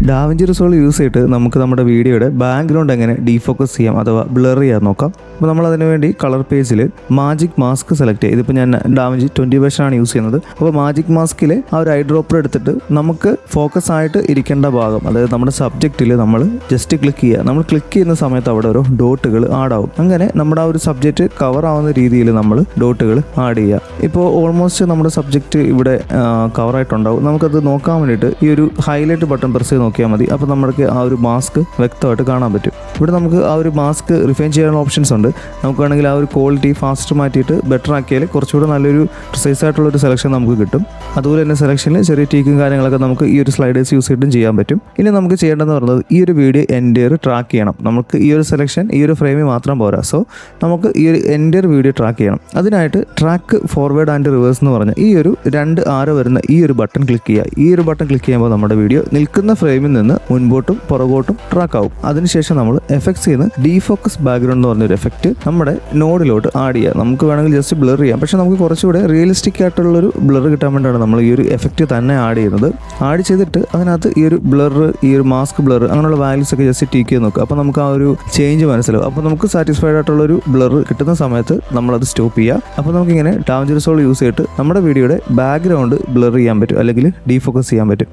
Da Vinci resolve use ചെയ്തിട്ട് നമുക്ക് നമ്മുടെ വീഡിയോയുടെ ബാക്ക്ഗ്രൗണ്ട് എങ്ങനെ ഡീഫോക്കസ് ചെയ്യാം അഥവാ ബ്ലർ ചെയ്യാൻ നോക്കാം. അപ്പോൾ നമ്മൾ അതിനു വേണ്ടി കളർ പേജിൽ മാജിക് മാസ്ക് സെലക്ട് ചെയ്യുക. ഇതിപ്പോൾ ഞാൻ ഡാവിഞ്ചി 20 വേർഷനാണ് യൂസ് ചെയ്യുന്നത്. അപ്പോൾ മാജിക് മാസ്കിൽ ആ ഒരു ഐ ഡ്രോപ്പർ എടുത്തിട്ട് നമുക്ക് ഫോക്കസ് ആയിട്ട് ഇരിക്കേണ്ട ഭാഗം, അതായത് നമ്മുടെ സബ്ജക്റ്റിൽ നമ്മൾ ജസ്റ്റ് ക്ലിക്ക് ചെയ്യുക. നമ്മൾ ക്ലിക്ക് ചെയ്യുന്ന സമയത്ത് അവിടെ ഓരോ ഡോട്ടുകൾ ആഡ് ആവും. അങ്ങനെ നമ്മുടെ ആ ഒരു സബ്ജക്റ്റ് കവർ ആവുന്ന രീതിയിൽ നമ്മൾ ഡോട്ടുകൾ ആഡ് ചെയ്യുക. ഇപ്പോൾ ഓൾമോസ്റ്റ് നമ്മുടെ സബ്ജക്റ്റ് ഇവിടെ കവറായിട്ടുണ്ടാവും. നമുക്കത് നോക്കാൻ വേണ്ടിയിട്ട് ഈ ഒരു ഹൈലൈറ്റ് ബട്ടൺ പ്രസ് ചെയ്ത് നോക്കിയാൽ മതി. അപ്പോൾ നമുക്ക് ആ ഒരു മാസ്ക് വ്യക്തമായിട്ട് കാണാൻ പറ്റും. ഇവിടെ നമുക്ക് ആ ഒരു മാസ്ക് റിഫൈൻ ചെയ്യാനുള്ള ഓപ്ഷൻസ് ഉണ്ട്. നമുക്ക് വേണമെങ്കിൽ ആ ഒരു ക്വാളിറ്റി ഫാസ്റ്റ് മാറ്റിയിട്ട് ബെറ്റർ ആക്കിയാൽ കുറച്ചുകൂടെ നല്ലൊരു പ്രിസൈസ് ആയിട്ടുള്ളൊരു സെലക്ഷൻ നമുക്ക് കിട്ടും. അതുപോലെ തന്നെ സെലക്ഷനിൽ ചെറിയ ടീക്കും കാര്യങ്ങളൊക്കെ നമുക്ക് ഈ ഒരു സ്ലൈഡേഴ്സ് യൂസ് ചെയ്തിട്ടും ചെയ്യാൻ പറ്റും. ഇനി നമുക്ക് ചെയ്യേണ്ടതെന്ന് പറയുന്നത് ഈ ഒരു വീഡിയോ എൻറ്റയർ ട്രാക്ക് ചെയ്യണം. നമുക്ക് ഈ ഒരു സെലക്ഷൻ ഈ ഒരു ഫ്രെയിമിൽ മാത്രം പോരാ. സോ നമുക്ക് ഈ ഒരു എൻറ്റയർ വീഡിയോ ട്രാക്ക് ചെയ്യണം. അതിനായിട്ട് ട്രാക്ക് ഫോർവേഡ് ആൻഡ് റിവേഴ്സ് എന്ന് പറഞ്ഞ ഈ ഒരു 2 ആരോ വരുന്ന ഈ ഒരു ബട്ടൺ ക്ലിക്ക് ചെയ്യുക. ഈ ഒരു ബട്ടൺ ക്ലിക്ക് ചെയ്യുമ്പോൾ നമ്മുടെ വീഡിയോ നിൽക്കുന്ന ഫ്രെയിമിൽ നിന്ന് മുൻപോട്ടും പുറകോട്ടും ട്രാക്ക് ആവും. അതിനുശേഷം നമ്മൾ എഫക്ട്സ് ചെയ്യുന്ന ഡീഫോക്കസ് ബാക്ക്ഗ്രൗണ്ട് എന്ന് പറഞ്ഞൊരു എഫക്റ്റ് നമ്മുടെ നോഡിലോട്ട് ആഡ് ചെയ്യുക. നമുക്ക് വേണമെങ്കിൽ ജസ്റ്റ് ബ്ലർ ചെയ്യാം, പക്ഷേ നമുക്ക് കുറച്ചുകൂടെ റിയലിസ്റ്റിക് ആയിട്ടുള്ളൊരു ബ്ലർ കിട്ടാൻ വേണ്ടിയാണ് നമ്മൾ ഈ ഒരു എഫക്റ്റ് തന്നെ ആഡ് ചെയ്യുന്നത്. ആഡ് ചെയ്തിട്ട് അതിനകത്ത് ഈ ഒരു ബ്ലർ, ഈ ഒരു മാസ്ക് ബ്ലർ അങ്ങനെയുള്ള വാല്യൂസ് ഒക്കെ ജസ്റ്റ് ടീക്ക് ചെയ്ത് നോക്കുക. അപ്പോൾ നമുക്ക് ആ ഒരു ചേഞ്ച് മനസ്സിലാവും. അപ്പോൾ നമുക്ക് സാറ്റിസ്ഫൈഡ് ആയിട്ടുള്ളൊരു ബ്ലർ കിട്ടുന്ന സമയത്ത് നമ്മളത് സ്റ്റോപ്പ് ചെയ്യുക. അപ്പോൾ നമുക്കിങ്ങനെ ഡാവിഞ്ചി റിസോൾവ് യൂസ് ചെയ്തിട്ട് നമ്മുടെ വീഡിയോയുടെ ബാക്ക്ഗ്രൗണ്ട് ബ്ലർ ചെയ്യാൻ പറ്റും, അല്ലെങ്കിൽ ഡീഫോക്കസ് ചെയ്യാൻ പറ്റും.